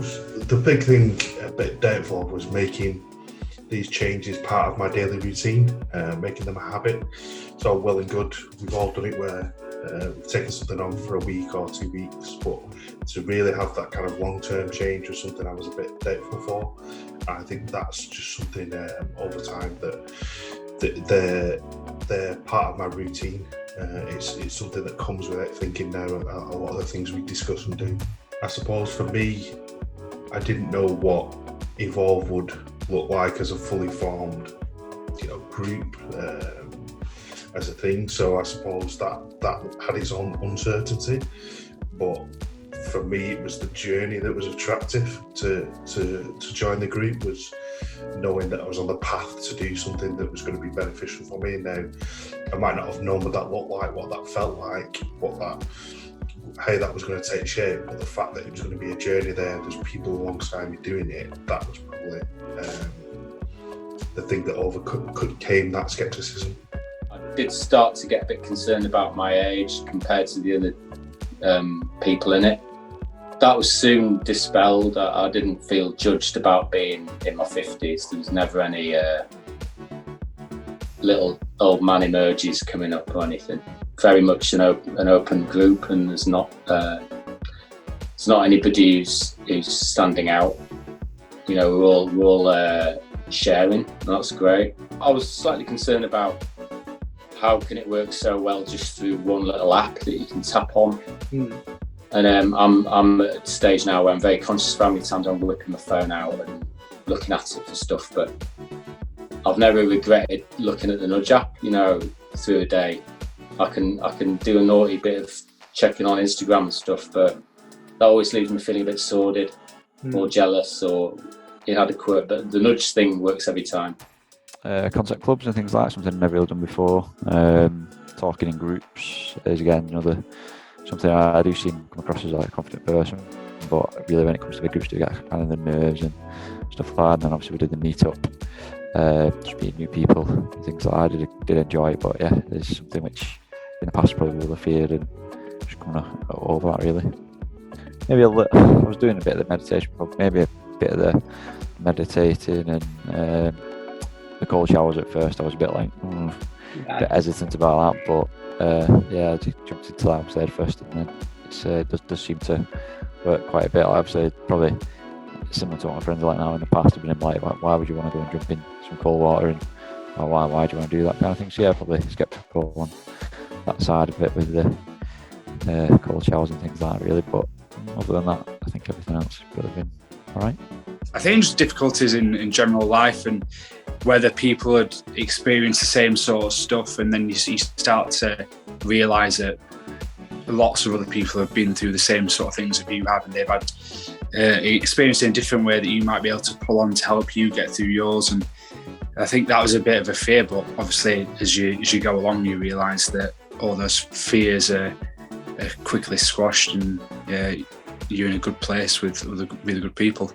The big thing, a bit doubtful, was making these changes part of my daily routine, making them a habit. So well and good, we've all done it where we've taken something on for a week or 2 weeks, but to really have that kind of long-term change was something I was a bit doubtful for. And I think that's just something over time that they're part of my routine. It's something that comes without thinking now, a lot of the things we discuss and do. I suppose for me, I didn't know what Evolve would look like as a fully formed, group, as a thing. So I suppose that had its own uncertainty. But for me, it was the journey that was attractive to join the group, was knowing that I was on the path to do something that was going to be beneficial for me. Now, I might not have known what that looked like, what that felt like, how that was going to take shape, but the fact that it was going to be a journey there, there's people alongside me doing it, that was probably the thing that overcame that scepticism. I did start to get a bit concerned about my age compared to the other people in it. That was soon dispelled. I didn't feel judged about being in my 50s. There was never any little old man emojis coming up or anything. Very much an open group, and there's not anybody who's standing out. We're all sharing, and that's great. I was slightly concerned about how can it work so well just through one little app that you can tap on. And I'm at a stage now where I'm very conscious of how many times I'm whipping my phone out and looking at it for stuff, but I've never regretted looking at the Nudge app, through a day. I can do a naughty bit of checking on Instagram and stuff, but that always leaves me feeling a bit sordid or jealous or inadequate, but the Nudge thing works every time. Concept clubs and things like that, something I've never really done before. Talking in groups is again something I do seem come across as like a confident person, but really when it comes to the groups, do get kind of the nerves and stuff like that. And then obviously we did the meetup, just meeting new people and things like that. I did enjoy it, but yeah, there's something which in the past probably would have feared, and just coming over that really. Maybe I was doing a bit of the meditation, maybe a bit of the meditating and the cold showers at first. I was a bit like a bit hesitant about that, but I just jumped into that upstairs first, and then it does seem to work quite a bit. Obviously, probably similar to what my friends are like now in the past have been like, why would you want to go and jump in some cold water, and why do you want to do that kind of thing? So yeah, probably sceptical on that side of it with the cold showers and things like that really, but other than that, I think everything else has really been alright. I think just difficulties in general life, and whether people had experienced the same sort of stuff, and then you start to realise that lots of other people have been through the same sort of things that you have, and they've had experience in a different way that you might be able to pull on to help you get through yours. And I think that was a bit of a fear, but obviously as you go along, you realise that all those fears are quickly squashed, and you're in a good place with really good people.